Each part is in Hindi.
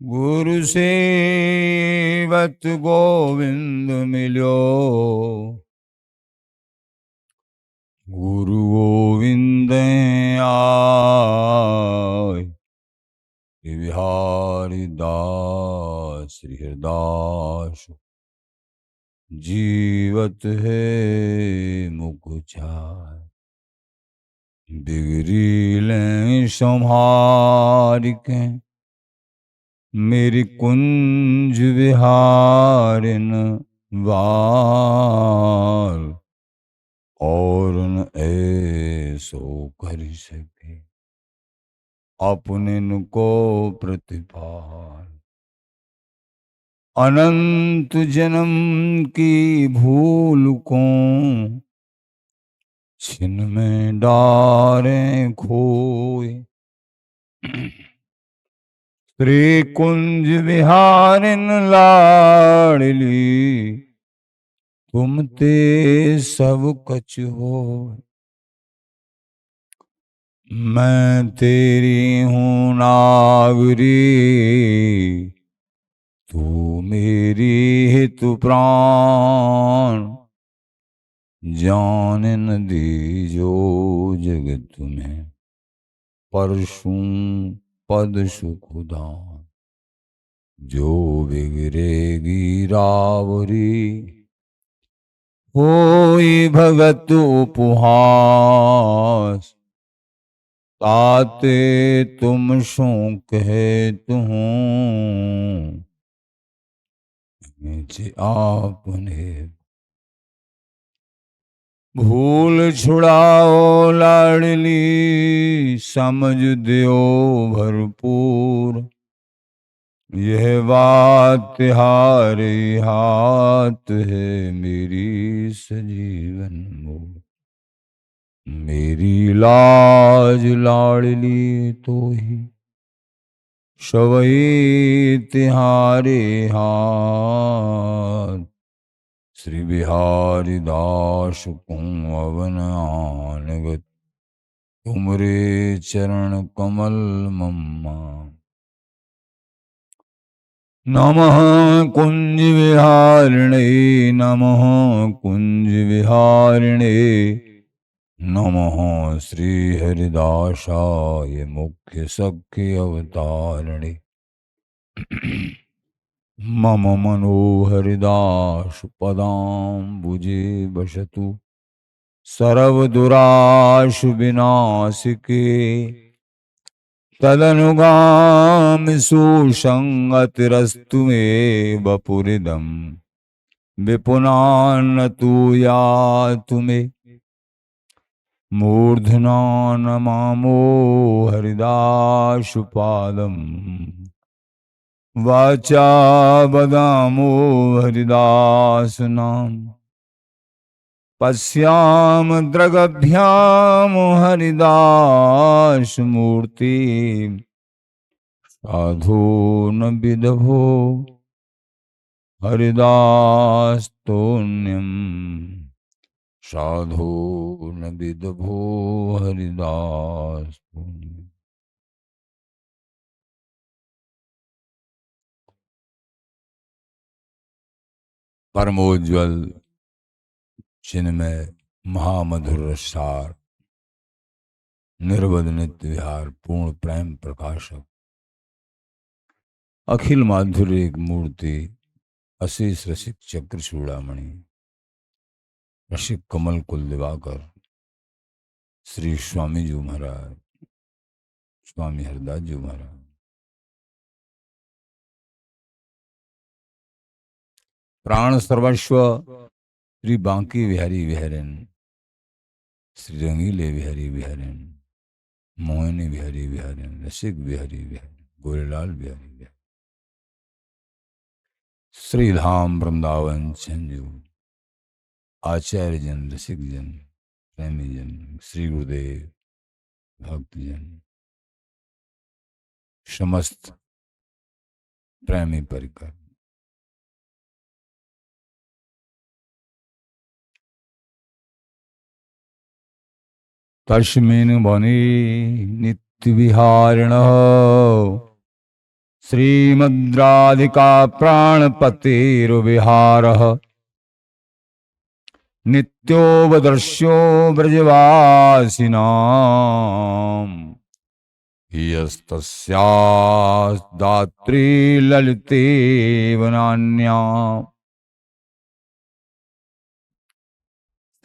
गुरु सेवत गोविंद मिलो। गुरु गोविंद आय। बिहारी दास श्री हरदास जीवत है मुख चाय। बिगड़ी लें संहार के मेरी कुंज विहारिन वार। और न ऐसो कर सके अपने को प्रतिपाल। अनंत जन्म की भूल को छिन में डारे खोए। श्री कुंज विहारिन लाडली तुम ते सब कछ हो। मैं तेरी हूँ नागरी तू मेरी हित प्राण। जान न दीजो जगत में परशु पद सुखदान। जो बिगड़ेगी रावरी होई भगत उपहास। ताते तुम शो कहत हूँ आपने। भूल छुड़ाओ लाडली समझ दियो भरपूर। यह बात हारे हाथ है मेरी सजीवन मोर। मेरी लाज लाडली तो ही सवई तिहारे हाथ। श्री बिहारी दास को अवन आनगत तुमरे चरण कमल मम्मा। नमः कुंज विहारिणे नमः कुंज विहारिणे। नमः श्री हरिदासाय मुख्य सख्य अवतारिणे। मम मनोहरिदास पदाम्बुजे बसतु सर्वदुराशु विनाशिके। तदनुगामि सुसंगतिरस्तु मे वपुरिदं विपुनान्नतु यातु मे। मूर्धना नमामो हरिदासपादम् वाचा वदामो हरिदास नाम। पश्याम द्रगभ्याम हरिदास मूर्ति। साधु न विदभो हरिदास तोन्यम। साधु न विदभो हरिदास तोन्यम। परमोज्वल चिन्मय महामधुर रसार निर्वध नित्य विहार पूर्ण प्रेम प्रकाशक अखिल माधुर्य एक मूर्ति अशेष रसिक चक्र चूड़ामणि रसिक कमल कुल दिवाकर श्री स्वामी जी महाराज स्वामी हरदास जी महाराज। प्राण सर्वस्व श्री बांकी बिहारी बिहारन श्री रंगीले बिहारी बिहारन मोहिनी बिहारी बिहारन रसिक बिहारी बिहारन गोरेलाल बिहारी बिहारन। श्री धाम वृंदावन संजू आचार्य जन रसिक जन प्रेमी जन श्री गुरुदेव भक्तजन समस्त प्रेमी परिकर। तस्मिन् वने नित्य विहारिणः श्रीमद्राधिका प्राणपतिर्विहारः नित्योपदर्श्यो ब्रजवासिनाम् यस्तस्यास्दात्री ललितेव नान्या।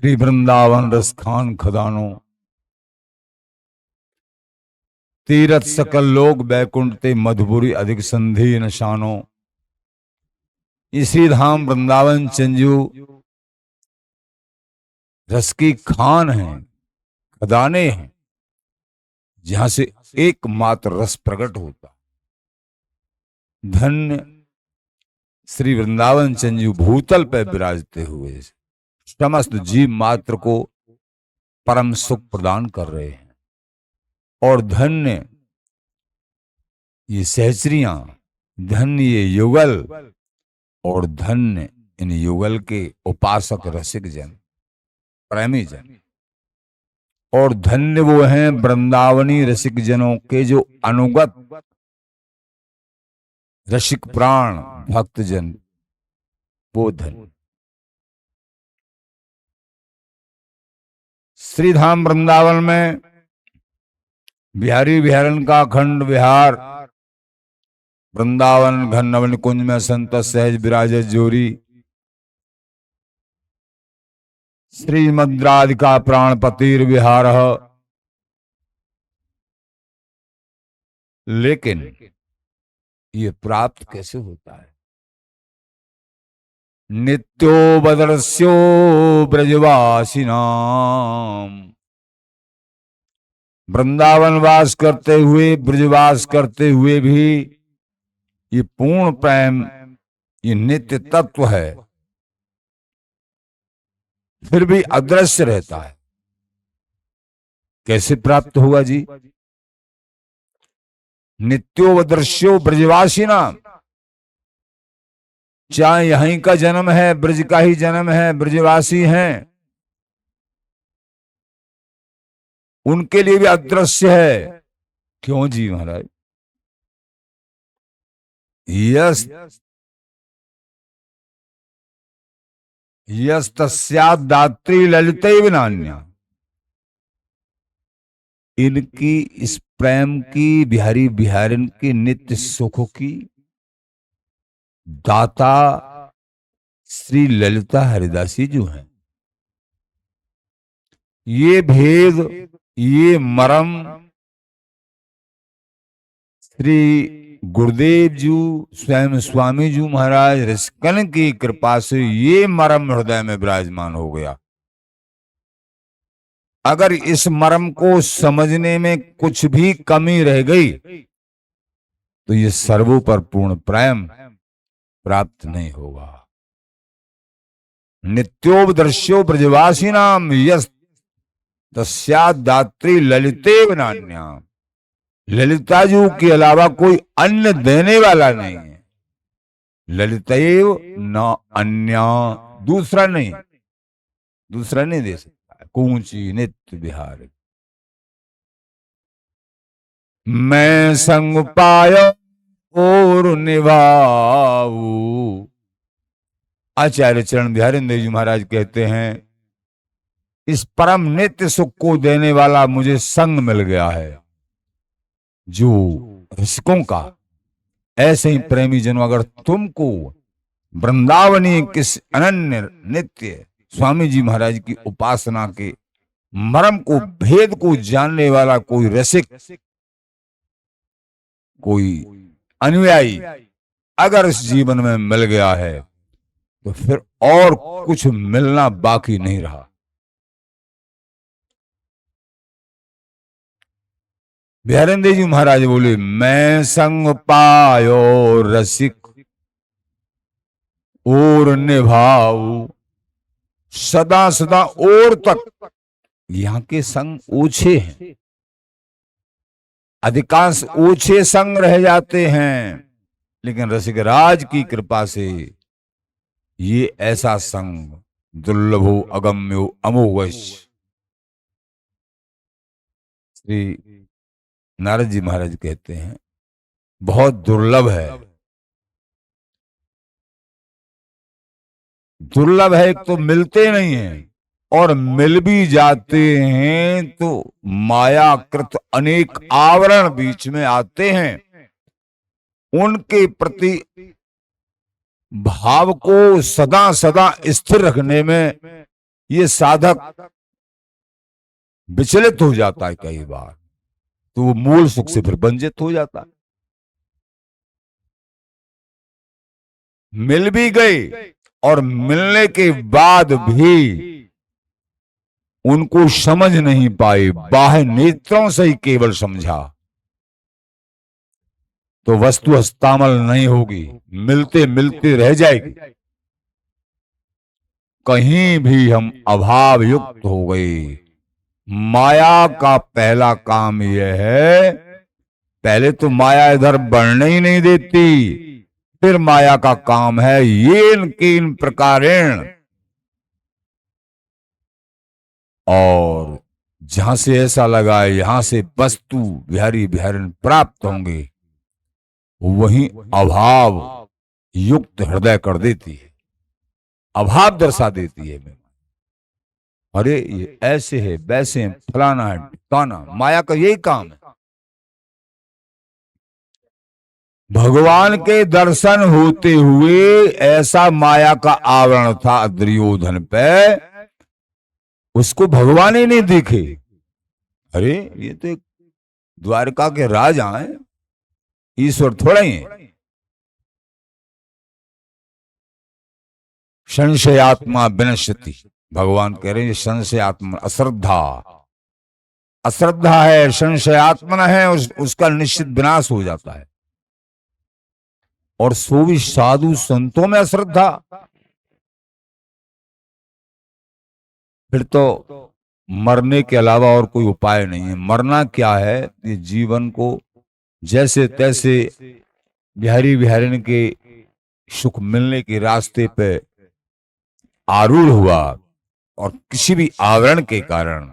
श्री वृंदावन रसखान खदानो तीरथ सकल लोक बैकुंठ ते मधुपुरी अधिक संधि नशानो। श्री धाम वृंदावन चंजू रस की खान है, खदाने हैं, जहां से एकमात्र रस प्रकट होता। धन्य श्री वृंदावन चंजू भूतल पर विराजते हुए समस्त जीव मात्र को परम सुख प्रदान कर रहे हैं। और धन्य ये सहचरियां, धन्य ये युगल, और धन्य इन युगल के उपासक रसिक जन, प्रेमी जन। और धन्य वो हैं वृंदावनी रसिक जनों के जो अनुगत रसिक प्राण भक्त जन, वो धन्य। श्रीधाम वृंदावन में बिहारी बिहारन का अखंड विहार, वृंदावन घन नवन कुंज में संत सहज विराज जोरी। श्रीमद्राधिका प्राणपतिर्विहार। लेकिन ये प्राप्त कैसे होता है? नित्योपदर्श्यो ब्रजवासिनाम। वृंदावन वास करते हुए, ब्रजवास करते हुए भी ये पूर्ण प्रेम, ये नित्य तत्व है, फिर भी अदृश्य रहता है। कैसे प्राप्त हुआ जी? नित्योपदर्श्यो ब्रजवासिनाम। चाहे यहीं का जन्म है, ब्रज का ही जन्म है, ब्रजवासी हैं, उनके लिए भी अदृश्य है। क्यों जी महाराज? Yes yes तस्यात् दात्री ललितैव नान्या। इनकी इस प्रेम की, बिहारी बिहारिन की नित्य सुख की दाता श्री ललिता हरिदासी जो हैं। ये भेद, ये मरम श्री गुरुदेव जी, स्वयं स्वामी जी महाराज रसिकन की कृपा से ये मरम हृदय में विराजमान हो गया। अगर इस मरम को समझने में कुछ भी कमी रह गई तो ये सर्वोपर पूर्ण प्रेम प्राप्त नहीं होगा। नित्योपदर्श्यो ब्रजवासिनाम यस् तस्यात् दात्री ललितेव नान्या। ललिता जी के अलावा कोई अन्य देने वाला नहीं है। ललितैव न अन्या, दूसरा नहीं, दूसरा नहीं दे सकता। कूंची नित्य बिहार। मैं संग पायो और निभाऊ। आचार्य चरण बिहारी देव जी महाराज कहते हैं, इस परम नित्य सुख को देने वाला मुझे संग मिल गया है। जो रसिकों का, ऐसे ही प्रेमी जनों, अगर तुमको वृंदावनी किस अनन्य नित्य स्वामी जी महाराज की उपासना के मर्म को, भेद को जानने वाला कोई रसिक, कोई अनुयायी अगर इस जीवन में मिल गया है तो फिर और कुछ मिलना बाकी नहीं रहा। बिहारेंद्र जी महाराज बोले, मैं संग पायो रसिक और निभाऊ सदा सदा और तक। यहाँ के संग ओछे हैं, अधिकांश ओछे संग रह जाते हैं, लेकिन रसिक राज की कृपा से ये ऐसा संग दुर्लभो अगम्यो अमोघश। श्री नारद जी महाराज कहते हैं, बहुत दुर्लभ है। दुर्लभ है, एक तो मिलते नहीं हैं, और मिल भी जाते हैं तो मायाकृत अनेक आवरण बीच में आते हैं। उनके प्रति भाव को सदा सदा स्थिर रखने में ये साधक विचलित हो जाता है कई बार, तो वो मूल सुख से फिर वंचित हो जाता है। मिल भी गए और मिलने के बाद भी उनको समझ नहीं पाए, बाह्य नेत्रों से ही केवल समझा, तो वस्तु हस्तामल नहीं होगी, मिलते मिलते रह जाएगी। कहीं भी हम अभाव युक्त हो गए। माया का पहला काम यह है, पहले तो माया इधर बढ़ने ही नहीं देती, फिर माया का काम है येन केन प्रकारेण, और जहां से ऐसा लगा है यहां से वस्तु बिहारी बिहारी प्राप्त होंगे, वहीं अभाव युक्त हृदय कर देती है, अभाव दर्शा देती है। अरे ये ऐसे है, वैसे है, फलाना है, ठिकाना, माया का यही काम है। भगवान के दर्शन होते हुए ऐसा माया का आवरण था दुर्योधन पे, उसको भगवान ही नहीं दिखे। अरे ये तो एक द्वारका के राजा हैं, ईश्वर थोड़ा ही है। संशयात्मा विनश्यति, भगवान कह रहे हैं संशयात्मा, अश्रद्धा, अश्रद्धा है, संशयात्मना है, उसका निश्चित विनाश हो जाता है। और सो भी साधु संतों में अश्रद्धा, फिर तो मरने के अलावा और कोई उपाय नहीं है। मरना क्या है, ये जीवन को जैसे तैसे बिहारी बिहारिन के सुख मिलने के रास्ते पे आरूढ़ हुआ, और किसी भी आवरण के कारण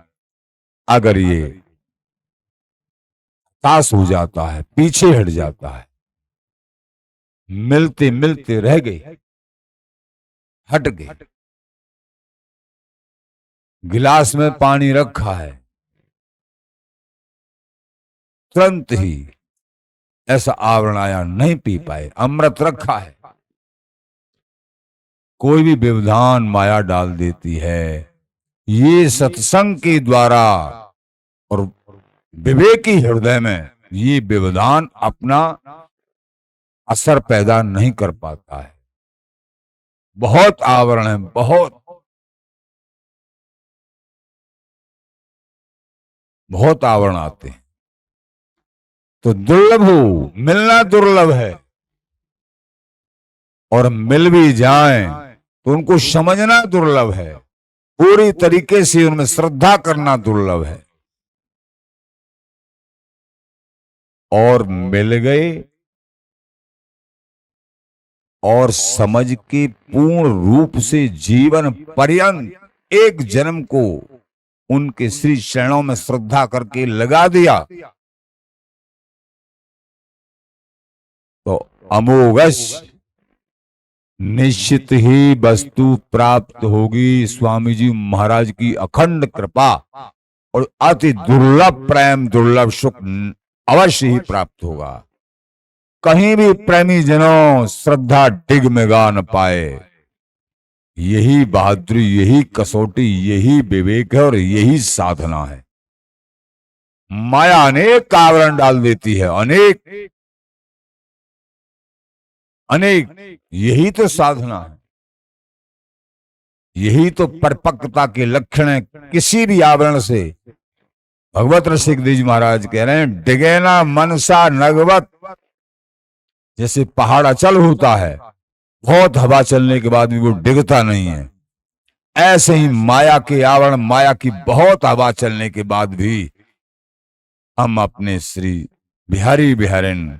अगर ये हताश हो जाता है, पीछे हट जाता है, मिलते मिलते रह गए, हट गए, गिलास में पानी रखा है, तुरंत ही ऐसा आवरण आया, नहीं पी पाए, अमृत रखा है, कोई भी व्यवधान माया डाल देती है। ये सत्संग के द्वारा और विवेकी हृदय में ये व्यवधान अपना असर पैदा नहीं कर पाता है। बहुत आवरण है, बहुत बहुत आवरण आते हैं, तो दुर्लभ हो, मिलना दुर्लभ है, और मिल भी जाएं तो उनको समझना दुर्लभ है, पूरी तरीके से उनमें श्रद्धा करना दुर्लभ है। और मिल गए और समझ के पूर्ण रूप से जीवन पर्यंत एक जन्म को उनके श्री चरणों में श्रद्धा करके लगा दिया, तो अमोघश निश्चित ही वस्तु प्राप्त होगी। स्वामी जी महाराज की अखंड कृपा और अति दुर्लभ प्रेम, दुर्लभ सुख अवश्य ही प्राप्त होगा। कहीं भी प्रेमी जनों श्रद्धा डिगमिगा न पाए। यही बहादुरी, यही कसौटी, यही विवेक है और यही साधना है। माया अनेक आवरण डाल देती है, अनेक अनेक, यही तो साधना है, यही तो परिपक्वता के लक्षण है। किसी भी आवरण से भगवत रसिकदेव जी महाराज कह रहे हैं, डिगेना मनसा नगवत, जैसे पहाड़ अचल होता है, बहुत हवा चलने के बाद भी वो डिगता नहीं है, ऐसे ही माया के आवरण, माया की बहुत हवा चलने के बाद भी हम अपने श्री बिहारी बिहारिन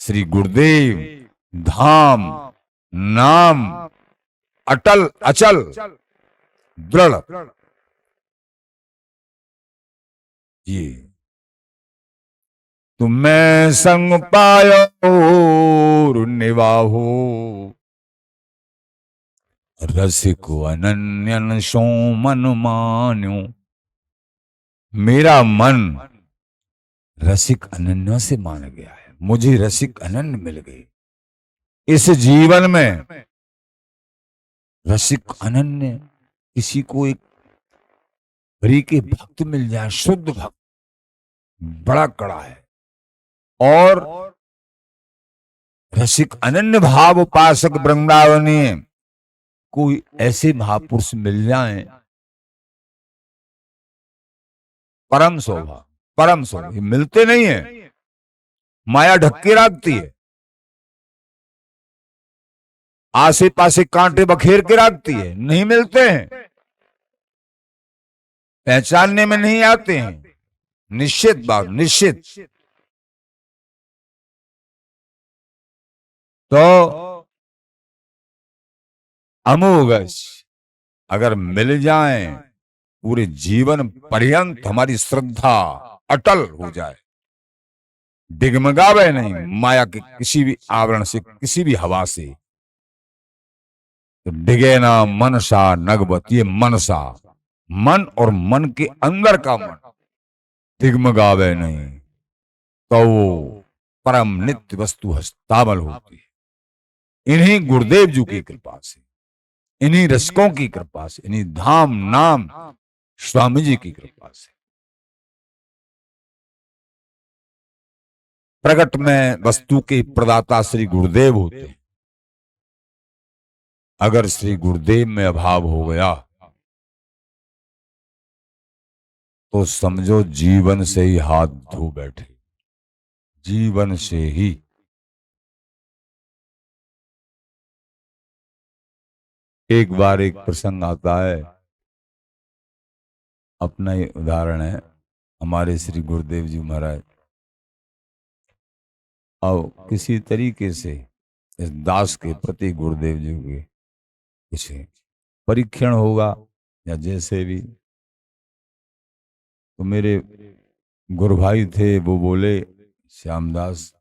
श्री गुरुदेव धाम नाम अटल अचल दृढ़, ये तुम्हें संग पायो निवाहो, रसिक अनन्यन सो मन मान्यो। मेरा मन रसिक अनन्या से मान गया है, मुझे रसिक अनन्य मिल गए। इस जीवन में रसिक अनन्य किसी को एक हरि के भक्त मिल जाए, शुद्ध भक्त, बड़ा कड़ा है। और रसिक अनन्य भाव उपासक वृंदावनी कोई ऐसे महापुरुष मिल जाएं, परम सौभाग्य, परम सौभाग्य। मिलते नहीं है, माया ढक्के रखती है, आसे पासे कांटे बखेर के रखती है, नहीं मिलते हैं, पहचानने में नहीं आते हैं। निश्चित बात, निश्चित। तो अमोघ अगर मिल जाएं, पूरे जीवन पर्यंत हमारी श्रद्धा अटल हो जाए, डिगमगावे नहीं माया के किसी भी आवरण से, किसी भी हवा से। तो डिगे ना मनसा नगबत, ये मनसा मन और मन के अंदर का मन डिगमगावे नहीं, तो वो परम नित्य वस्तु हस्तामल होती है। इन्हीं गुरुदेव जी की कृपा से, इन्हीं रसकों की कृपा से, इन्हीं धाम नाम स्वामी जी की कृपा से। प्रगट में वस्तु के प्रदाता श्री गुरुदेव होते हैं। अगर श्री गुरुदेव में अभाव हो गया तो समझो जीवन से ही हाथ धो बैठे, जीवन से ही। एक बार एक प्रसंग आता है, अपना ही उदाहरण है। हमारे श्री गुरुदेव जी महाराज अब किसी तरीके से इस दास के प्रति गुरुदेव जी के कुछ परीक्षण होगा या जैसे भी, तो मेरे गुरु भाई थे, वो बोले श्यामदास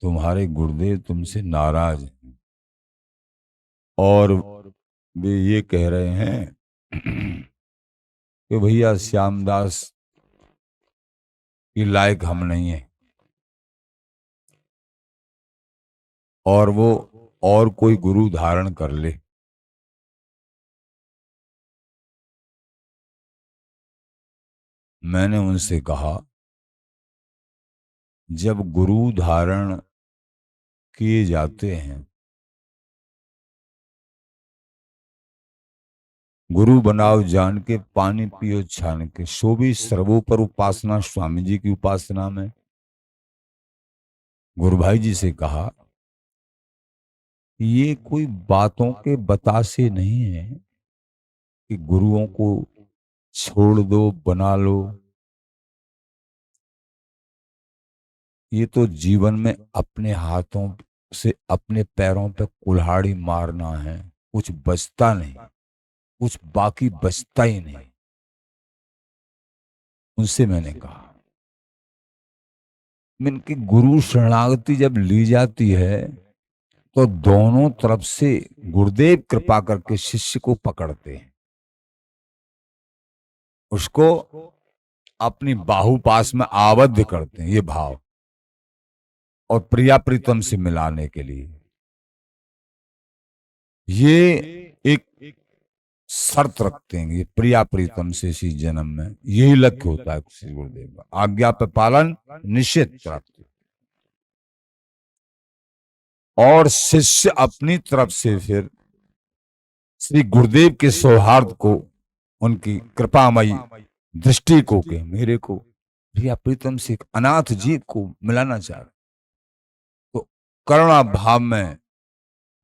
तुम्हारे गुरुदेव तुमसे नाराज हैं और वे ये कह रहे हैं कि भैया श्यामदास के लायक हम नहीं हैं, और वो और कोई गुरु धारण कर ले। मैंने उनसे कहा जब गुरु धारण किए जाते हैं, गुरु बनाओ जान के, पानी पियो छान के, सो भी सर्वोपर उपासना स्वामी जी की उपासना में। गुरु भाई जी से कहा ये कोई बातों के बतासे नहीं है कि गुरुओं को छोड़ दो, बना लो। ये तो जीवन में अपने हाथों से अपने पैरों पे कुल्हाड़ी मारना है, कुछ बचता नहीं, कुछ बाकी बचता ही नहीं। उनसे मैंने कहा इनकी गुरु शरणागति जब ली जाती है तो दोनों तरफ से गुरुदेव कृपा करके शिष्य को पकड़ते हैं, उसको अपनी बाहु पास में आबद्ध करते हैं, ये भाव, और प्रिया प्रीतम से मिलाने के लिए। ये एक शर्त रखते हैं, ये प्रिया प्रीतम से इसी जन्म में, यही लक्ष्य होता है श्री गुरुदेव का, आज्ञा पे पालन, निश्चित प्राप्ति। और शिष्य अपनी तरफ से फिर श्री गुरुदेव के सौहार्द को, उनकी कृपामयी दृष्टि को, के मेरे को प्रिया प्रीतम से एक अनाथ जीव को मिलाना चाह रहे, तो करुणा भाव में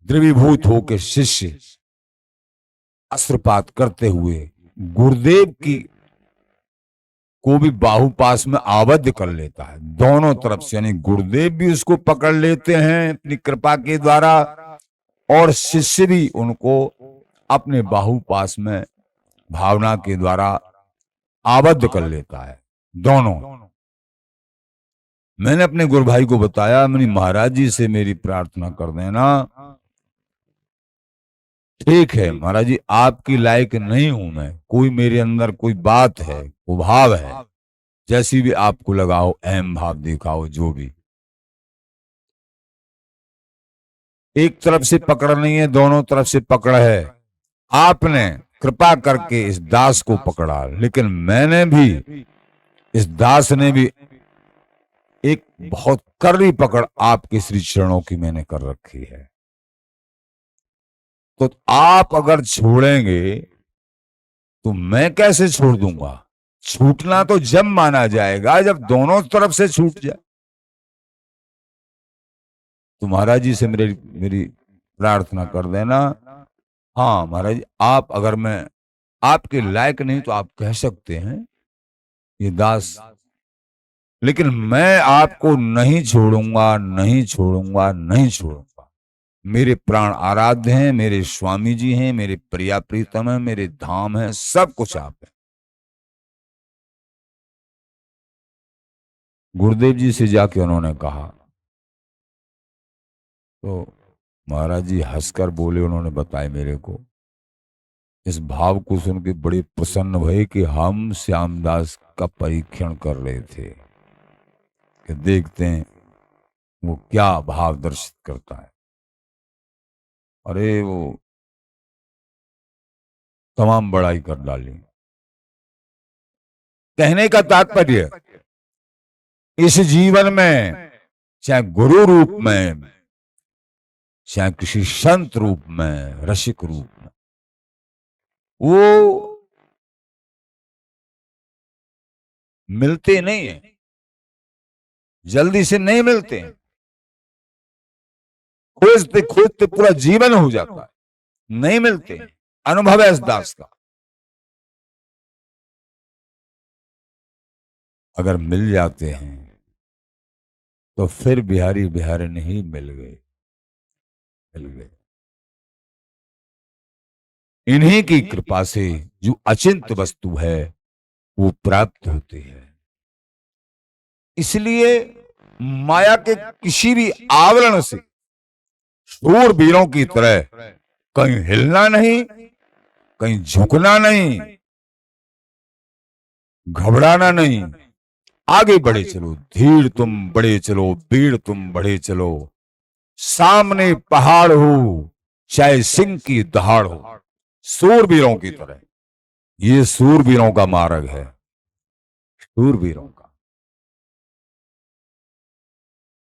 द्रवीभूत होकर शिष्य अस्त्रपात करते हुए गुरुदेव की को भी बाहु पास में आबद्ध कर लेता है दोनों तरफ से, यानी गुरुदेव भी उसको पकड़ लेते हैं अपनी कृपा के द्वारा, और शिष्य भी उनको अपने बाहु पास में भावना के द्वारा आबद्ध कर लेता है, दोनों। मैंने अपने गुरु भाई को बताया, मैंने महाराज जी से मेरी प्रार्थना कर देना। ठीक है महाराज जी, आपकी लायक नहीं हूं मैं, कोई मेरे अंदर कोई बात है, वो भाव है, जैसी भी आपको लगाओ, अहम भाव दिखाओ, जो भी। एक तरफ से पकड़ नहीं है, दोनों तरफ से पकड़ है। आपने कृपा करके इस दास को पकड़ा, लेकिन मैंने भी, इस दास ने भी एक बहुत कड़ी पकड़ आपके श्री चरणों की मैंने कर रखी है। तो आप अगर छोड़ेंगे तो मैं कैसे छोड़ दूंगा? छूटना तो जब माना जाएगा जब दोनों तरफ से छूट जाए। तो महाराज जी से मेरी प्रार्थना कर देना। हाँ महाराज जी, आप अगर मैं आपके लायक नहीं तो आप कह सकते हैं ये दास, लेकिन मैं आपको नहीं छोड़ूंगा, नहीं छोड़ूंगा, नहीं छोड़ूंगा। मेरे प्राण आराध्य हैं, मेरे स्वामी जी हैं, मेरे प्रिया प्रीतम हैं, मेरे धाम हैं, सब कुछ आप हैं। गुरुदेव जी से जाके उन्होंने कहा, तो महाराज जी हंसकर बोले, उन्होंने बताया मेरे को। इस भाव को सुन के बड़े प्रसन्न भये कि हम श्यामदास का परीक्षण कर रहे थे कि देखते हैं वो क्या भाव दर्शित करता है। अरे वो तमाम बड़ाई कर डाली। कहने का तात्पर्य, इस जीवन में चाहे गुरु रूप में, चाहे किसी संत रूप में, रसिक रूप में, वो मिलते नहीं है, जल्दी से नहीं मिलते हैं। खोजते खोजते पूरा जीवन हो जाता है, नहीं मिलते। अनुभव है इस दास का। अगर मिल जाते हैं तो फिर बिहारी बिहारी नहीं मिल गए, मिल गए। इन्हीं की कृपा से जो अचिंत वस्तु है वो प्राप्त होती है। इसलिए माया के किसी भी आवरण से शूरवीरों की तरह कहीं हिलना नहीं, कहीं झुकना नहीं, घबराना नहीं। आगे बढ़े चलो, धीर तुम बढ़े चलो, भीड़ तुम बढ़े चलो। सामने पहाड़ हो चाहे सिंह की दहाड़ हो, सूरवीरों की तरह। ये सूरवीरों का मार्ग है, सूरवीरों का।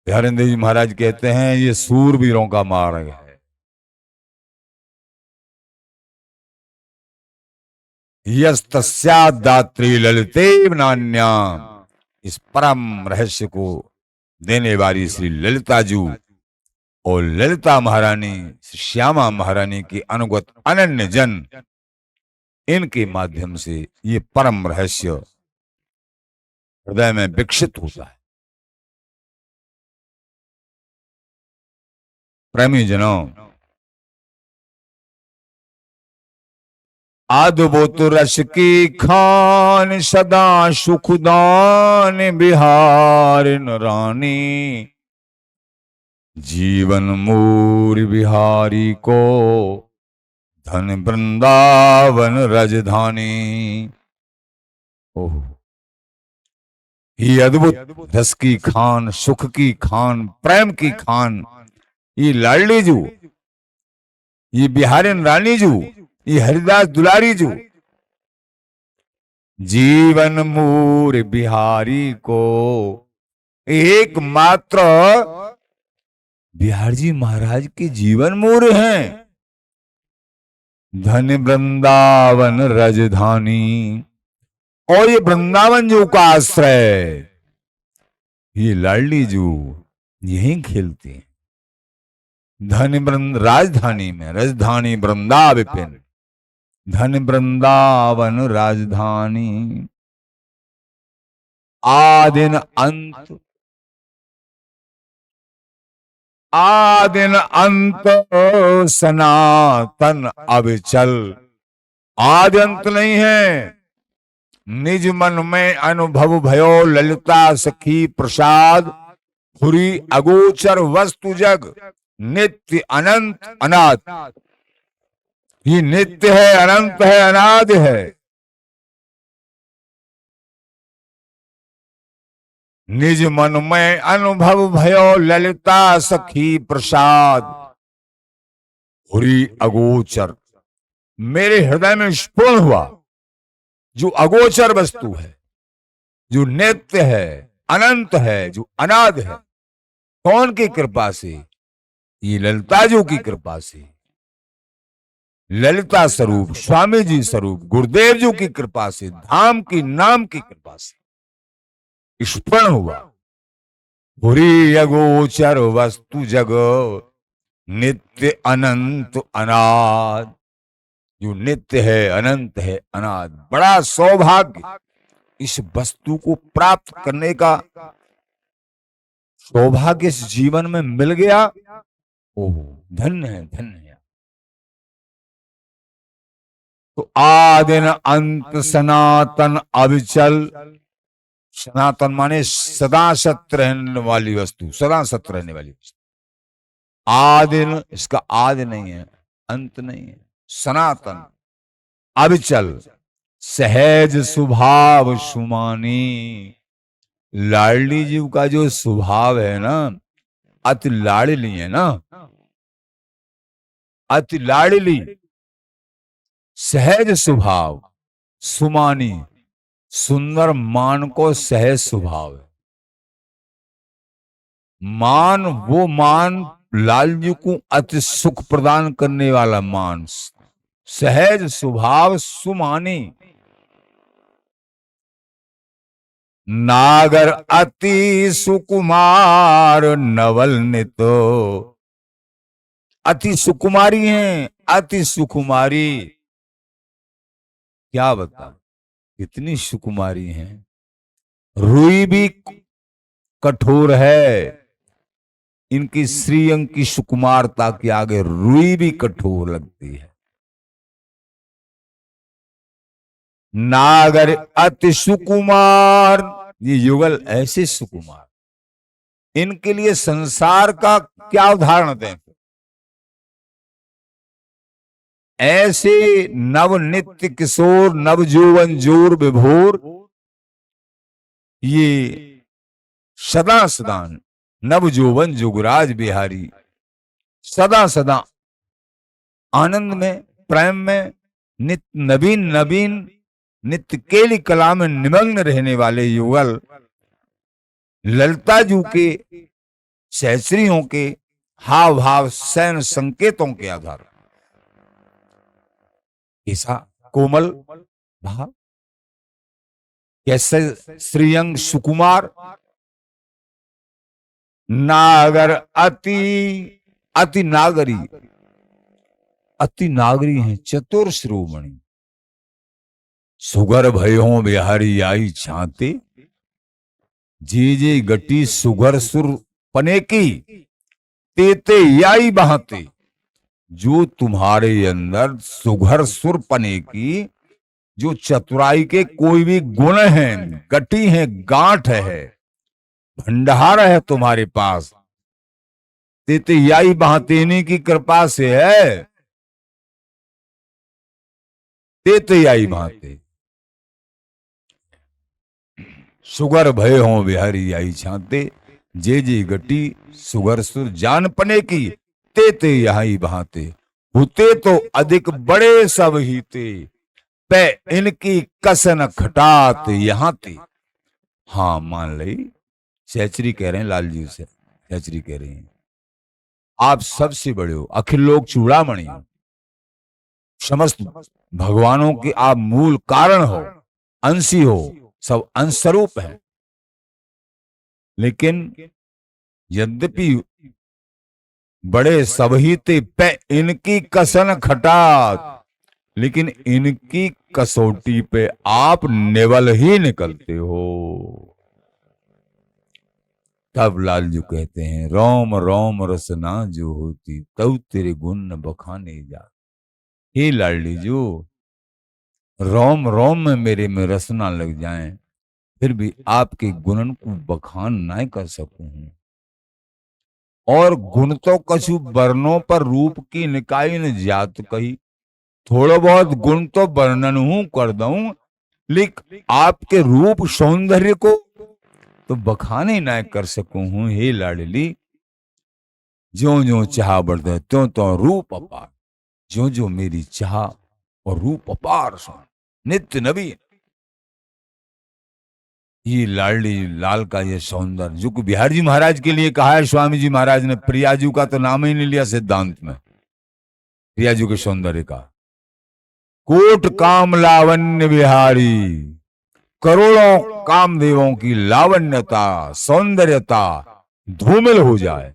बिहारिंद्र जी महाराज कहते हैं ये सूरवीरों का मार्ग है। यस्तस्यादात्री ललिते नान्याम, इस परम रहस्य को देने वाली श्री ललिता जी और ललिता महारानी, श्यामा महारानी की अनुगत अनन्य जन, इनके माध्यम से ये परम रहस्य हृदय में विकसित होता है। प्रेमी जनों, अद्भुत रस की खान सदा सुखदान बिहारिन रानी, जीवन मूर बिहारी को धन वृंदावन राजधानी। ओह, ये अद्भुत रस की खान, सुख की खान, प्रेम की खान, ये लाडली जू, ये बिहारिन रानी जू, ये हरिदास दुलारी जू, जीवन मूर बिहारी को एकमात्र बिहार जी महाराज के जीवन मूर हैं। धन वृंदावन राजधानी, और ये वृंदावन जो का आश्रय, ये लाडली जू यहीं खेलती हैं। धन राजधानी में, राजधानी वृंदा विपिन, धन वृंदावन राजधानी। आदिन अंत, आदिन अंत सनातन अविचल। आदि अंत नहीं है, निज मन में अनुभव भयो ललिता सखी प्रसाद, हुरी अगोचर वस्तु जग नित्य अनंत अनाद। ये नित्य है, अनंत है, अनाद है। निज मन में अनुभव भयो ललिता सखी प्रसाद, हुरी अगोचर। मेरे हृदय में स्फुरण हुआ जो अगोचर वस्तु है, जो नित्य है, अनंत है, जो अनाद है। कौन की कृपा से? ये ललिता जी की कृपा से। ललिता स्वरूप स्वामी जी स्वरूप गुरुदेव जी की कृपा से, धाम की नाम की कृपा से स्फुरण हुआ। हुरी अगोचर वस्तु जग नित्य अनंत अनाद। जो नित्य है, अनंत है, अनाद। बड़ा सौभाग्य इस वस्तु को प्राप्त करने का सौभाग्य इस जीवन में मिल गया। ओह, धन्य है, धन्य है। तो आदिन अंत सनातन अविचल। सनातन माने सदा सत्य रहने वाली वस्तु, सदा सत्य रहने वाली वस्तु। आदिन, इसका आदि नहीं है, अंत नहीं है। सनातन अविचल सहज स्वभाव सुमानी। लाडली जी का जो स्वभाव है ना, अति लाडली है ना, अति लाडली, सहज स्वभाव, सुमानी, सुंदर मान को सहज स्वभाव है। मान, वो मान लाल जी को अति सुख प्रदान करने वाला मान, सहज स्वभाव सुमानी। नागर अति सुकुमार नवल नितो। अति सुकुमारी हैं, अति सुकुमारी। क्या बता, कितनी सुकुमारी हैं। रुई भी कठोर है, इनकी श्रीअंग की सुकुमारता के आगे रुई भी कठोर लगती है। नागर अति सुकुमार, ये युगल ऐसे सुकुमार, इनके लिए संसार का क्या उदाहरण दें। ऐसे नव नित्य किशोर, नव जोवन जोर विभोर, ये सदा सदा नव जोवन जुगराज बिहारी, सदा सदा आनंद में, प्रेम में, नित्य नवीन नवीन नित्य केली कला में निमग्न रहने वाले युगल ललिता जी के सहस्रियों के हाव भाव सैन संकेतों के आधार ऐसा कोमल भाव, कैसे श्रीअंग सुकुमार। नागर अति, अति नागरी, अति नागरी हैं, चतुर श्रोमणी। सुगर भयो बिहारी आई छाते, जे जे गटी सुगर सुर पने की, तेते याई बहाते। जो तुम्हारे अंदर सुघर सुर पने की, जो चतुराई के कोई भी गुण हैं, गटी है, गांठ है, भंडार है तुम्हारे पास, तेते याई बहातेने की कृपा से है। तेते याई बहाते, सुगर भय हो बिहारी आई छाते, जे जे गटी सुगर सुर जान पने की, तेते यहाई बहाते। होते तो अधिक बड़े सब हीते, पे इनकी कसन खटात यहाँ ते। हाँ, मान ली सहचरी कह रहे हैं, लाल जी से सहचरी कह रहे हैं, आप सबसे बड़े हो, अखिल लोक चूड़ामणि हो, समस्त भगवानों के आप मूल कारण हो, अंशी हो, सब अंश स्वरूप है। लेकिन यद्यपि बड़े सबहीते पे इनकी कसन खटात, लेकिन इनकी कसौटी पे आप नेवल ही निकलते हो। तब लाल जी कहते हैं, रोम रोम रसना जो होती, तब तेरे गुण बखाने जा। हे लाडली जो, रोम रोम में मेरे में रसना लग जाए, फिर भी आपके गुणन को बखान ना कर सकूं। और गुण तो कछु वर्णों पर रूप की निकाय न जात कही, थोड़ा बहुत गुण तो वर्णन हूं कर दूं, लेकिन आपके रूप सौंदर्य को तो बखाने ना कर सकूं हूं। हे लाडली, ज्यो ज्यो चाह बढ़ते त्यों तो रूप अपार, ज्यो ज्यो मेरी चाह और रूप अपार सो नित्य नवीन। ये लाडली लाल का ये सौंदर्य जो कि बिहार जी महाराज के लिए कहा है स्वामी जी महाराज ने, प्रियाजू का तो नाम ही नहीं लिया सिद्धांत में, प्रियाजू के सौंदर्य का। कोट काम लावण्य बिहारी, करोड़ों कामदेवों की लावण्यता सौंदर्यता धूमिल हो जाए,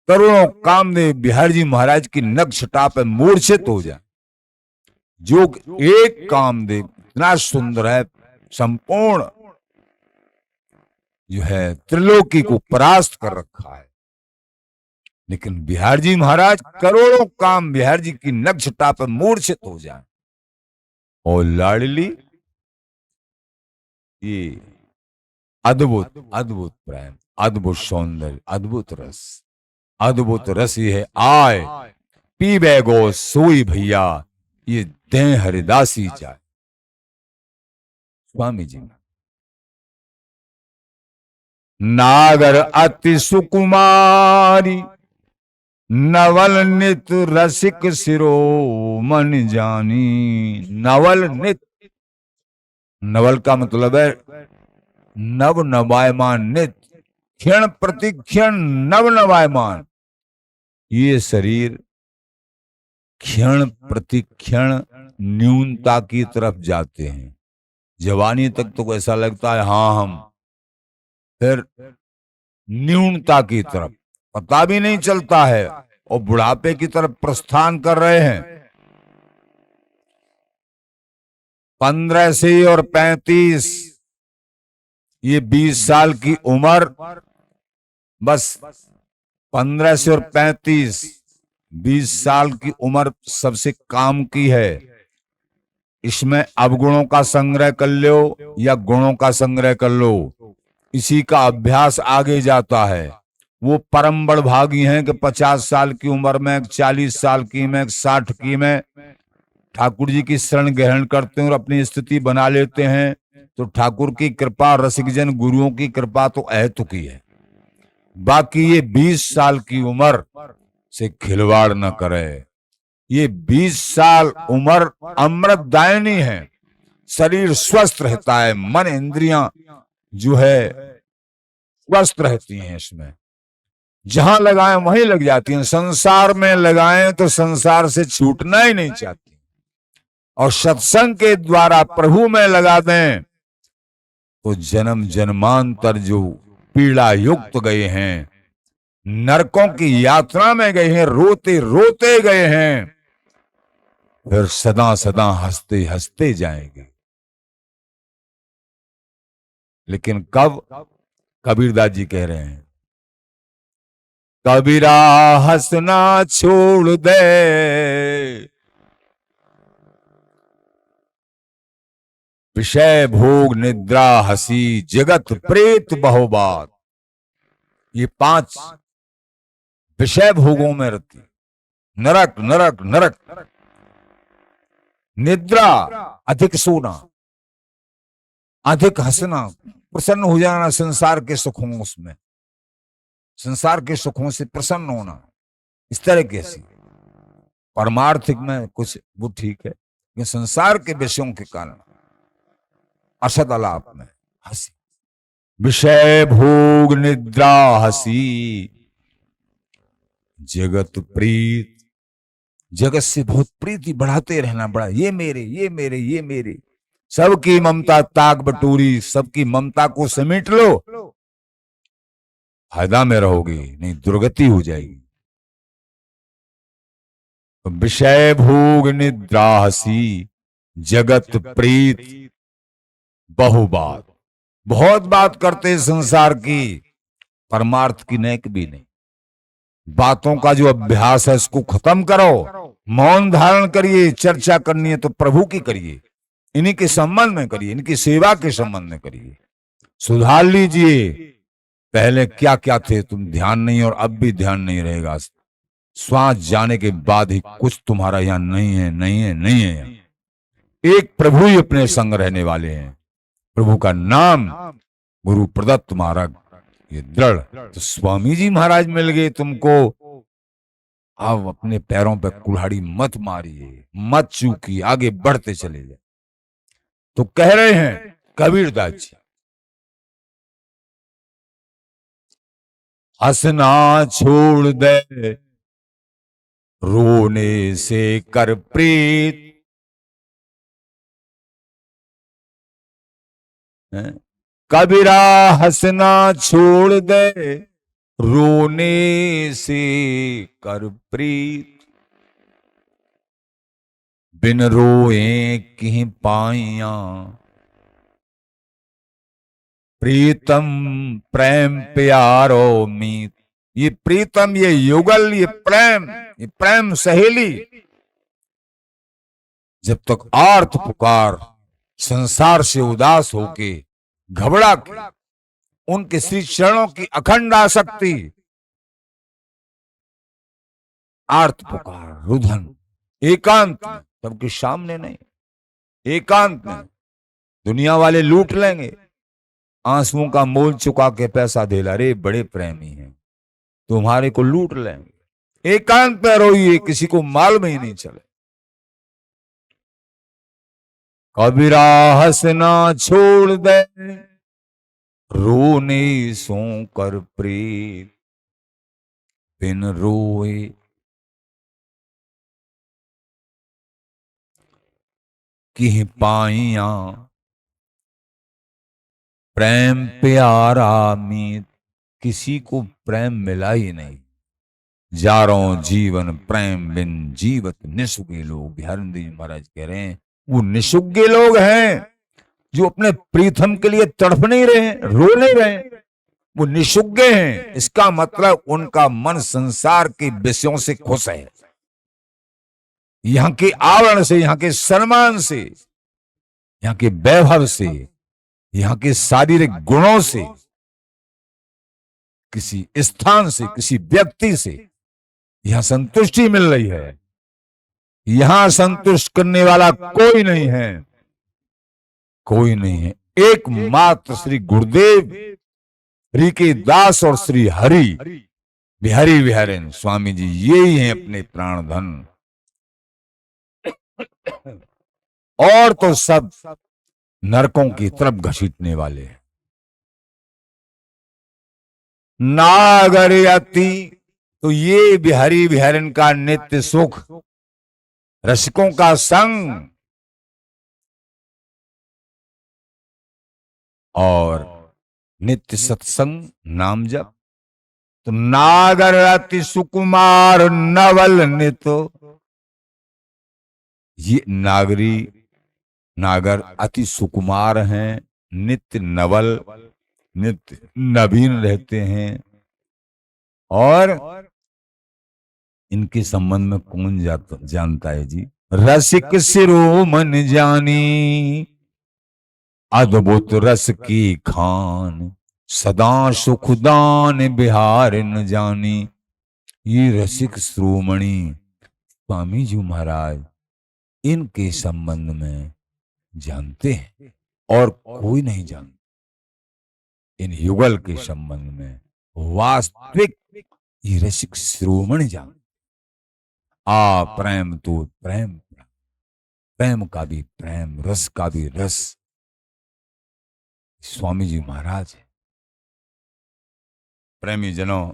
करोड़ों कामदेव बिहार जी महाराज की नक्शटा पे मूर्छित हो जाए। जो एक कामदेव इतना सुंदर है, संपूर्ण जो है त्रिलोकी को परास्त कर रखा है, लेकिन बिहार जी महाराज करोड़ों काम बिहार जी की नक्शटा पर मूर्छित हो जाए। और लाडली ये अद्भुत अद्भुत प्रेम, अद्भुत सौंदर्य, अद्भुत रस ये है। आय पीबे गो सोई भैया, ये दे हरिदासी जाए। स्वामी जी नागर अति सुकुमारी, नवल नित रसिक सिरो मन जानी। नवल नित, नवल का मतलब है नव नवायमान, नित क्षण प्रतिक्षण नव नवायमान। ये शरीर क्षण प्रतिक्षण न्यूनता की तरफ जाते हैं। जवानी तक तो ऐसा लगता है हाँ हम, फिर न्यूनता की तरफ पता भी नहीं चलता है, और बुढ़ापे की तरफ प्रस्थान कर रहे हैं। 15 से और 35, ये 20 साल की उम्र, बस 15 से और 35 20 साल की उम्र सबसे काम की है। इसमें अवगुणों का संग्रह कर लो या गुणों का संग्रह कर लो, इसी का अभ्यास आगे जाता है। वो परम बड़भागी हैं कि 50 साल की उम्र में, 40 साल की में, 60 की में ठाकुर जी की शरण ग्रहण करते हैं और अपनी स्थिति बना लेते हैं। तो ठाकुर की कृपा, रसिकजन गुरुओं की कृपा तो अहेतुकी है। बाकी ये 20 साल की उम्र से खिलवाड़ न करे। ये 20 साल उम्र अमृतदायिनी है। शरीर स्वस्थ रहता है, मन इंद्रियां जो है स्वस्थ रहती हैं। इसमें जहां लगाएं वहीं लग जाती हैं। संसार में लगाएं तो संसार से छूटना ही नहीं चाहती, और सत्संग के द्वारा प्रभु में लगा दें तो जन्म जन्मांतर जो पीड़ा युक्त गए हैं, नरकों की यात्रा में गए हैं, रोते रोते गए हैं, फिर सदा सदा हंसते हंसते जाएंगे। लेकिन कब? कबीरदास जी कह रहे हैं, कबीरा हंसना छोड़ दे, विषय भोग निद्रा हंसी जगत प्रेत बहुबात। ये 5 विषय भोगों में रहती, नरक नरक नरक। निद्रा अधिक सोना, अधिक हंसना, प्रसन्न हो जाना संसार के सुखों, उसमें संसार के सुखों से प्रसन्न होना, इस तरह के ऐसी परमार्थिक में कुछ वो ठीक है, लेकिन संसार के विषयों के कारण असद अलाप में हंसी, विषय भोग निद्रा हंसी जगत प्रीत। जगत से बहुत प्रीति बढ़ाते रहना, बड़ा ये मेरे ये मेरे ये मेरे, सबकी ममता ताक बटोरी, सबकी ममता को समेट लो, फायदा में रहोगी, नहीं दुर्गति हो जाएगी। विषय भोग निद्रा हंसी जगत प्रीत बहुबात। बहुत बात करते संसार की, परमार्थ की नेक भी नहीं। बातों का जो अभ्यास है इसको खत्म करो, मौन धारण करिए। चर्चा करनी है तो प्रभु की करिए, इन्हीं के संबंध में करिए, इनकी सेवा के संबंध में करिए, सुधार लीजिए। पहले क्या क्या थे तुम ध्यान नहीं, और अब भी ध्यान नहीं रहेगा। श्वास जाने के बाद ही कुछ तुम्हारा यहाँ नहीं है, नहीं है, नहीं है। एक प्रभु ही अपने संग रहने वाले हैं। प्रभु का नाम गुरु प्रदत्त तुम्हारा ये दृढ़। तो स्वामी जी महाराज मिल गए तुमको, अब अपने पैरों पे कुल्हाड़ी मत मारिए, मत चूकिए, आगे बढ़ते चले जाए। तो कह रहे हैं कबीरदास जी, हंसना छोड़ दे रोने से कर प्रीत, कबीरा हंसना छोड़ दे रोने से कर प्रीत, बिन रोए की पाइया प्रीतम प्रेम प्यारो मीत। ये प्रीतम, ये युगल, ये प्रेम सहेली, जब तक आर्त पुकार संसार से उदास होके घबरा के उनके श्री चरणों की अखंड आसक्ति, आर्त पुकार रुधन एकांत में, सबके सामने नहीं, एकांत में। दुनिया वाले लूट लेंगे, आंसुओं का मोल चुका के पैसा दे ला, अरे बड़े प्रेमी हैं, तुम्हारे को लूट लेंगे। एकांत में रोइए, किसी को मालूम ही नहीं चले। कबीरा हंसना छोड़ दे रोने सो कर प्रीत, बिन रोए की पाइया प्रेम प्यारा मीत। किसी को प्रेम मिला ही नहीं। जारो जीवन प्रेम बिन जीवत निसुगे लोग। बिहारी जी महाराज कह रहे हैं वो निसुगे लोग हैं जो अपने प्रीतम के लिए तड़प नहीं रहे, रो नहीं रहे, वो निसुगे हैं। इसका मतलब उनका मन संसार के विषयों से खुश है, यहाँ के आवरण से, यहाँ के सम्मान से, यहाँ के वैभव से, यहाँ के शारीरिक गुणों से, किसी स्थान से, किसी व्यक्ति से यहां संतुष्टि मिल रही है। यहां संतुष्ट करने वाला कोई नहीं है, कोई नहीं है। एकमात्र श्री गुरुदेव, श्री के दास और श्री हरि बिहारी विहारिन स्वामी जी, ये ही हैं अपने प्राण धन। और तो सब नरकों की तरफ घसीटने वाले हैं। नागर अति, तो ये बिहारी विहारिन का नित्य सुख, रसिकों का संग और नित्य सत्संग नाम जप। तो नागर अति सुकुमार नवल नितो, ये नागर अति सुकुमार हैं, नित्य नवल, नित्य नवीन रहते हैं। और इनके संबंध में कौन जानता है जी। रसिक सिरो मन जानी अद्भुत रस की खान, सदा सुखदान बिहार न जानी। ये रसिक श्रोमणी स्वामी जी महाराज इनके संबंध में जानते हैं और कोई नहीं जानता। इन युगल के संबंध में वास्तविक ये रसिक श्रोमणी जान। प्रेम तो प्रेम, प्रेम का भी प्रेम, रस का भी रस स्वामी जी महाराज है। प्रेमी जनों,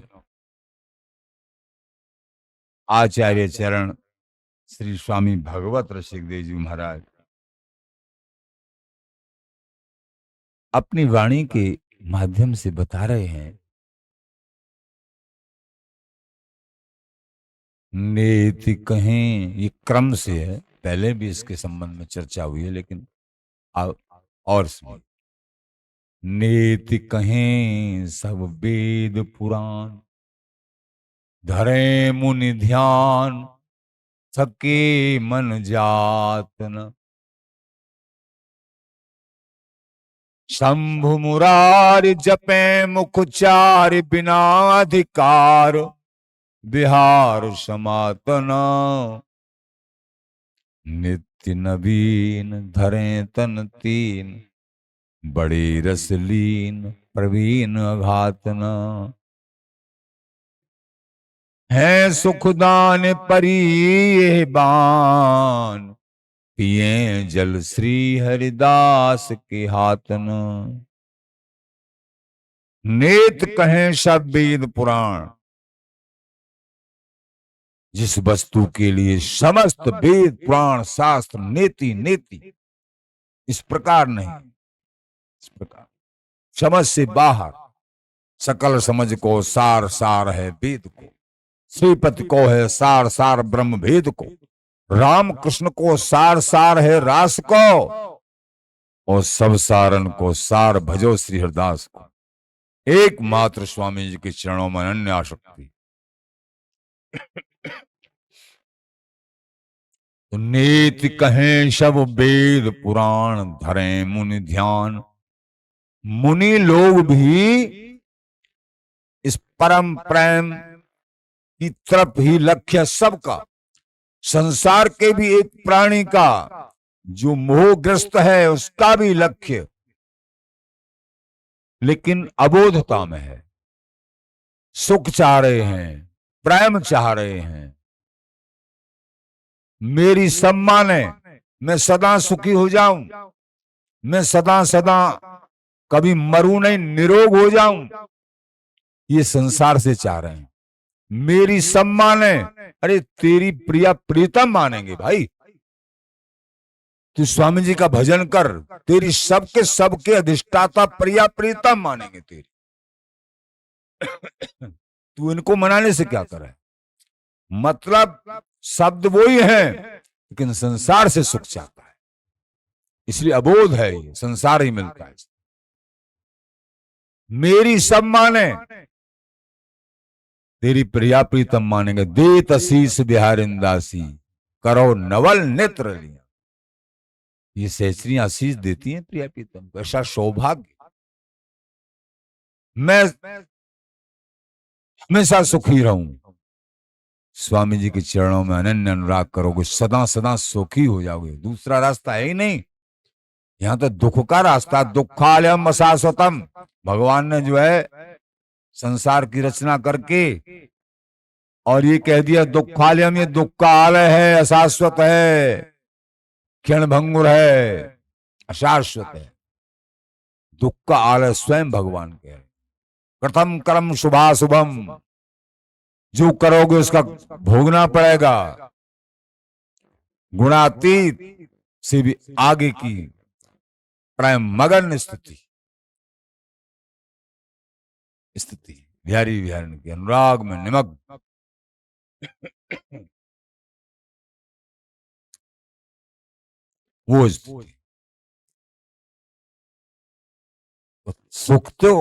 आचार्य चरण श्री स्वामी भगवत रसिकदेव जी महाराज अपनी वाणी के माध्यम से बता रहे हैं, नेति कहें, ये क्रम से है, पहले भी इसके संबंध में चर्चा हुई है, लेकिन और नेति कहें सब वेद पुराण, धरे मुनि ध्यान, थके मन जात न। शंभु मुरारि जपे मुख चारि बिना अधिकार, बिहार सनातन नित्य नवीन धरे तन तीन, बड़ी रसलीन प्रवीण अघातन। है सुखदान परी ये बान, पिए जल श्री हरिदास के हाथन। नेत कहें सब वेद पुराण, जिस वस्तु के लिए समस्त वेद पुराण शास्त्र नेति नेति, इस प्रकार नहीं, इस प्रकार समझ से बाहर, सकल समझ को सार सार है वेद को, श्रीपति को है सार सार ब्रह्म भेद को, राम कृष्ण को सार सार है रास को, और सब सारन को सार भजो श्री हरिदास को। एकमात्र स्वामी जी के चरणों में अनन्य आसक्ति। तो नीति कहें सब वेद पुराण, धरे मुनि ध्यान। मुनि लोग भी इस परम प्रेम की तरफ ही लक्ष्य सबका, संसार के भी एक प्राणी का जो मोहग्रस्त है उसका भी लक्ष्य, लेकिन अबोधता में है। सुख चाह रहे हैं, प्रेम चाह रहे हैं, मेरी सब माने, मैं सदा सुखी हो जाऊं, मैं सदा सदा कभी मरूं नहीं, निरोग हो जाऊं, ये संसार से चाह रहे हैं। मेरी सब माने, अरे तेरी प्रिया प्रीतम मानेंगे भाई। तू स्वामी जी का भजन कर, तेरी सबके अधिष्ठाता प्रिया प्रीतम मानेंगे तेरी। तू इनको मनाने से क्या करे? मतलब शब्द वो ही है, लेकिन संसार से सुख चाहता है, इसलिए अबोध है, ये संसार ही मिलता है। मेरी सब माने, तेरी प्रिया प्रीतम मानेंगे। देत असीस बिहारिंदासी, करो नवल नेत्र लिया। ये सहस्त्रियां आशीष देती हैं प्रिया प्रीतम को, ऐसा सौभाग्य। मैं हमेशा सुखी रहूं, स्वामी जी के चरणों में अनन्य अनुराग करोगे, सदा सदा सुखी हो जाओगे। दूसरा रास्ता है ही नहीं, यहां तो दुख का रास्ता। दुखालयम अशाश्वतम, भगवान ने जो है संसार की रचना करके और ये कह दिया दुखालयम, ये दुख का आलय है, अशाश्वत है, क्षण भंगुर है, अशाश्वत है। दुख का आलय स्वयं भगवान के है। प्रथम कर्म शुभाशुभम, जो करोगे उसका भोगना पड़ेगा। गुणातीत से भी आगे की प्रेम मगन स्थिति बिहारी बिहारी के अनुराग में निमग्न। वो स्थिति सुख तो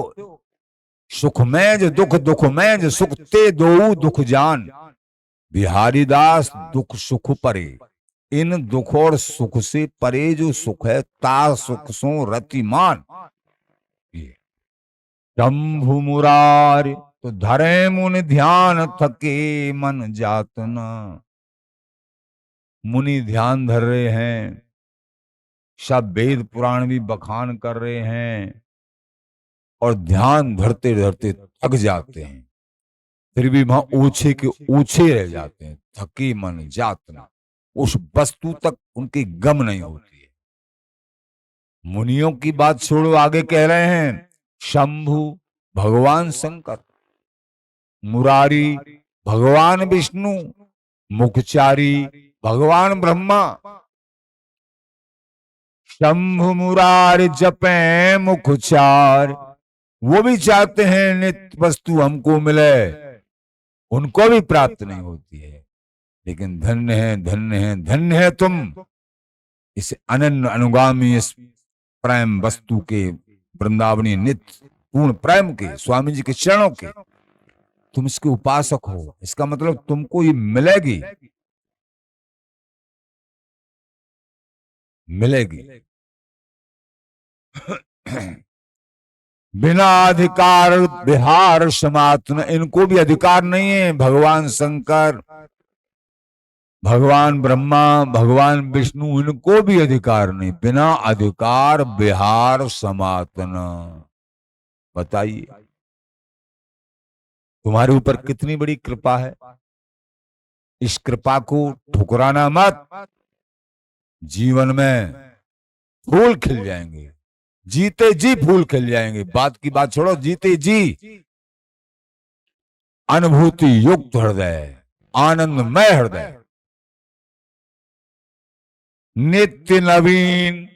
सुख में जो दुख, दुख में जो सुख, ते दो दुख जान। बिहारी दास दुख सुख परे, इन दुख और सुख से परे जो सुख है, ता सुख सो रतिमान। शंभु मुरारी तो धरे मुनि ध्यान, थके मन जातना। मुनि ध्यान धर रहे हैं, सब वेद पुराण भी बखान कर रहे हैं, और ध्यान धरते धरते थक जाते हैं, फिर भी वहां ऊंचे के ऊंचे रह जाते हैं। थकी मन जातना, उस वस्तु तक उनकी गम नहीं होती है। मुनियों की बात छोड़ो, आगे कह रहे हैं शंभु भगवान शंकर, मुरारी भगवान विष्णु, मुखचारी भगवान ब्रह्मा। शंभु मुरारी जपे मुखचार, वो भी चाहते हैं नित्य वस्तु हमको मिले, उनको भी प्राप्त नहीं होती है। लेकिन धन्य है, धन्य है, धन्य है तुम, इस अनन्य अनुगामी, इस प्रेम वस्तु के, वृंदावनी नित्य पूर्ण प्रेम के, स्वामी जी के चरणों के, तुम इसके उपासक हो। इसका मतलब तुमको ये मिलेगी, मिलेगी। बिना अधिकार विहार समात्म, इनको भी अधिकार नहीं है। भगवान शंकर, भगवान ब्रह्मा, भगवान विष्णु, इनको भी अधिकार नहीं। बिना अधिकार विहार समातन। बताइए तुम्हारे ऊपर कितनी बड़ी कृपा है। इस कृपा को ठुकराना मत। जीवन में फूल खिल जाएंगे, जीते जी फूल खिल जाएंगे। बात की बात छोड़ो, जीते जी। अनुभूति युक्त हृदय, आनंदमय हृदय, नित्य नवीन।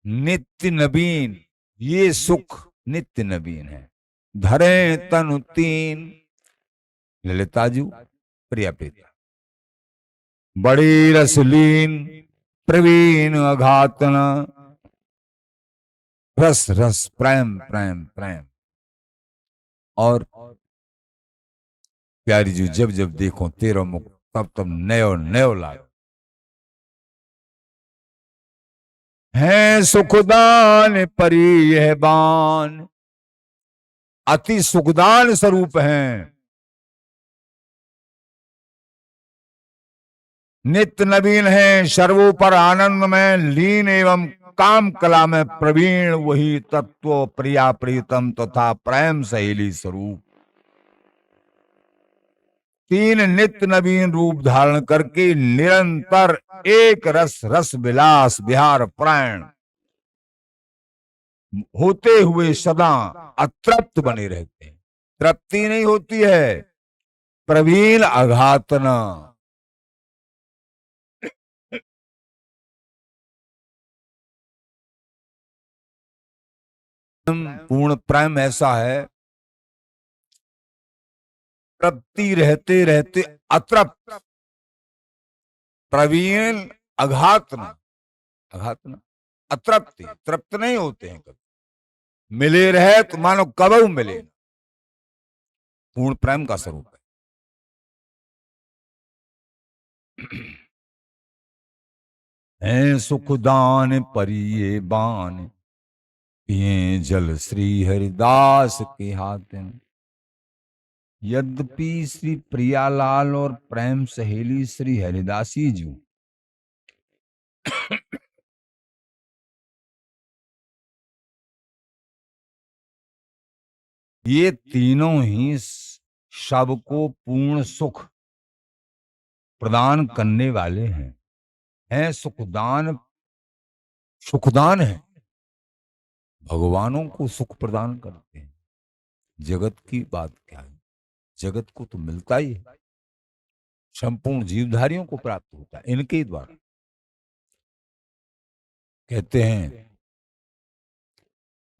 नित्य नवीन, ये सुख नित्य नवीन है। धरे तनु तीन, ललिताजू प्रिया प्रीता। बड़ी रसलीन, प्रवीण अघातन। रस रस प्रेम प्रेम प्रेम। और प्यारी जी, जब जब देखो तेरा मुख, तब तब नयो नयो लाग। है सुखदान परी यह बान, अति सुखदान स्वरूप हैं। नित्य नवीन है, सर्वोपर आनंद में लीन एवं काम कला में प्रवीण, वही तत्व प्रिया प्रीतम तथा प्रेम सहेली स्वरूप। तीन नित्य नवीन रूप धारण करके निरंतर एक रस रस विलास विहार प्राण होते हुए सदा अतृप्त बने रहते हैं। तृप्ति नहीं होती है। प्रवीण अघातना, पूर्ण प्रेम ऐसा है, तृप्ति रहते रहते अतृप्त। प्रवीण अघातना, अघातना अतृप्ति, तृप्त नहीं होते हैं कभी। मिले रहे तो मानो कब मिले। पूर्ण प्रेम का स्वरूप है। सुखदान परिये बान, पिए जल श्री हरिदास के हाथ। यद्यपि श्री प्रियालाल और प्रेम सहेली श्री हरिदासी जी ये तीनों ही सबको पूर्ण सुख प्रदान करने वाले हैं सुखदान, सुखदान है। भगवानों को सुख प्रदान करते हैं। जगत की बात क्या है, जगत को तो मिलता ही है, संपूर्ण जीवधारियों को प्राप्त होता है इनके द्वारा। कहते हैं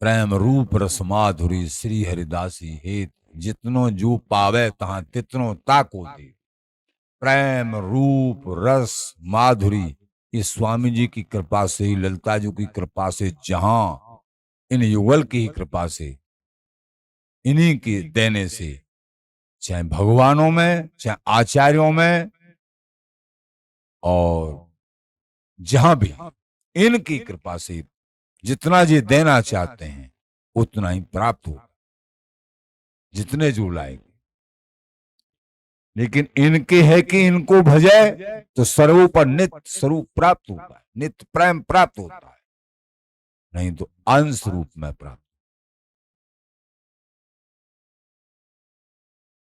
प्रेम रूप रस माधुरी श्री हरिदासी हेत, जितनो जो पावे तहां तितनो ताको दे। प्रेम रूप रस माधुरी, ये स्वामी जी की कृपा से, ललिता जी की कृपा से, जहां इन युगल की ही कृपा से, इन्हीं के देने से, चाहे भगवानों में, चाहे आचार्यों में, और जहां भी इनकी कृपा से जितना ये देना चाहते हैं उतना ही प्राप्त हो, जितने जो लाएंगे। लेकिन इनके है कि इनको भजे तो स्वरूप और नित्य स्वरूप प्राप्त होता है, नित्य प्रेम प्राप्त होता है, नहीं तो अंश रूप में प्राप्त।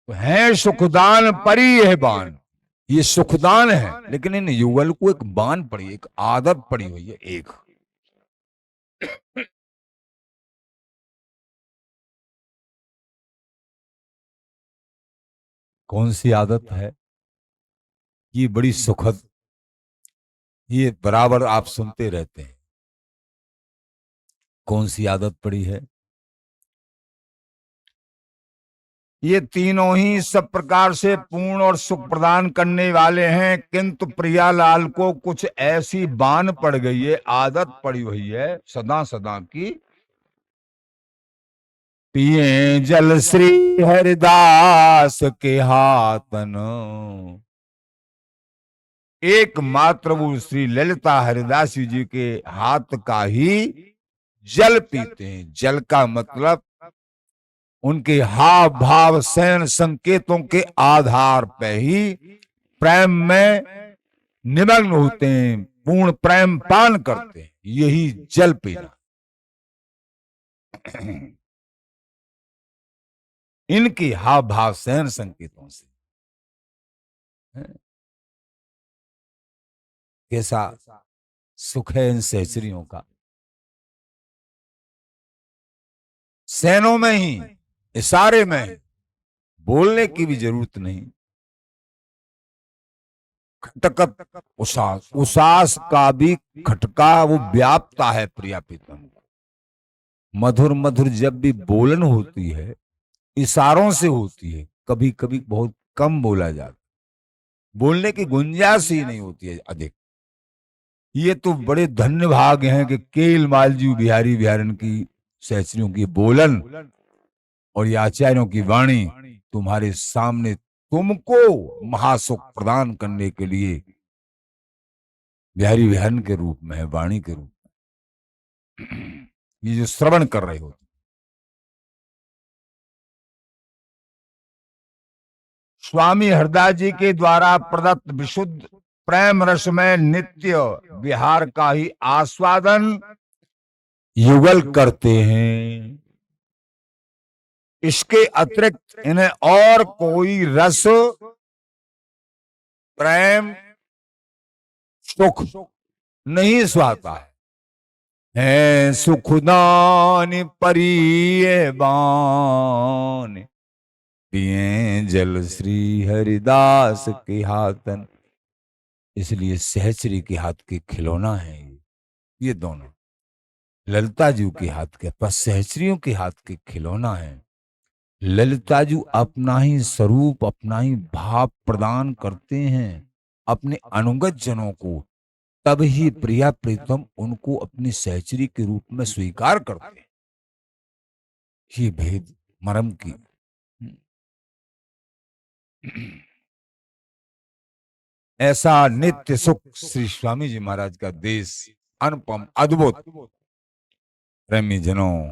तो है सुखदान परी है बान, ये सुखदान है, लेकिन इन युगल को एक बान पड़ी, एक आदत पड़ी हुई है। एक कौन सी आदत है? ये बड़ी सुखद, ये बराबर आप सुनते रहते हैं। कौन सी आदत पड़ी है? ये तीनों ही सब प्रकार से पूर्ण और सुख प्रदान करने वाले हैं, किंतु प्रियालाल को कुछ ऐसी बान पड़ गई है, आदत पड़ी हुई है सदा सदा की। पिए जल श्री हरिदास के हाथन, एकमात्र वो श्री ललिता हरिदास जी के हाथ का ही जल पीते हैं। जल का मतलब उनके हाव भाव सैन संकेतों के आधार पर ही प्रेम में निमग्न होते हैं, पूर्ण प्रेम पान करते हैं। यही जल पीना। इनकी हाव भाव सैन संकेतों से कैसा सुख है इन सहचरियों का। सैनों में ही, इशारे में ही, बोलने की भी जरूरत नहीं। खटकत उसास, उसास का भी खटका वो व्यापता है प्रिया प्रीतम को। मधुर मधुर जब भी बोलन होती है, इशारों से होती है। कभी कभी बहुत कम बोला जाता, बोलने की गुंजाइश ही नहीं होती है अधिक। ये तो बड़े धन्य भाग हैं कि केल मालजी बिहारी बिहारन की सहचरियों की बोलन और ये आचार्यों की वाणी तुम्हारे सामने तुमको महासुख प्रदान करने के लिए बिहारी बिहारन के रूप में है, वाणी के रूप में ये जो श्रवण कर रहे हो। स्वामी हरदास जी के द्वारा प्रदत्त विशुद्ध प्रेम रस में नित्य विहार का ही आस्वादन युगल करते हैं। इसके अतिरिक्त इन्हें और कोई रस, प्रेम, सुख नहीं सुहाता है सुखदान परिये बान, पिए जल श्री हरिदास के हाथन। इसलिए सहचरी के हाथ के खिलौना है ये दोनों। ललिता जी के हाथ के, पर सहचरियों के हाथ के खिलौना है। ललिता जी अपना ही स्वरूप, अपना ही भाव प्रदान करते हैं अपने अनुगत जनों को, तब ही प्रिया प्रीतम उनको अपनी सहचरी के रूप में स्वीकार करते हैं। ये भेद मरम की। ऐसा नित्य सुख श्री स्वामी जी महाराज का देश अनुपम अद्भुत। प्रेमी जनों,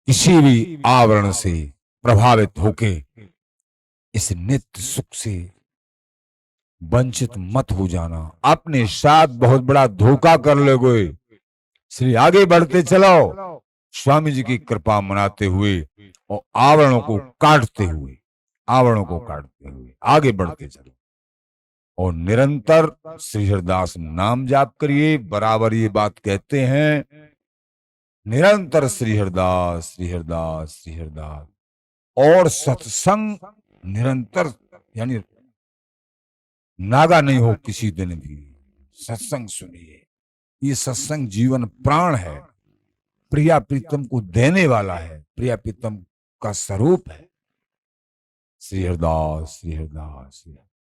किसी भी आवरण से प्रभावित होके इस नित्य सुख से वंचित मत हो जाना। अपने साथ बहुत बड़ा धोखा कर लोगे। श्री आगे बढ़ते चलो, स्वामी जी की कृपा मनाते हुए और आवरणों को काटते हुए, आवरणों को काटते हुए आगे बढ़ते चलो और निरंतर श्री हरिदास नाम जाप करिए। बराबर ये बात कहते हैं, निरंतर श्री हरिदास श्री हरिदास श्री हरिदास। और सत्संग निरंतर, यानी नागा नहीं हो किसी दिन भी। सत्संग सुनिए, ये सत्संग जीवन प्राण है, प्रिया प्रीतम को देने वाला है, प्रिया प्रीतम का स्वरूप है। श्री हरिदास श्री हरिदास श्री हरिदास।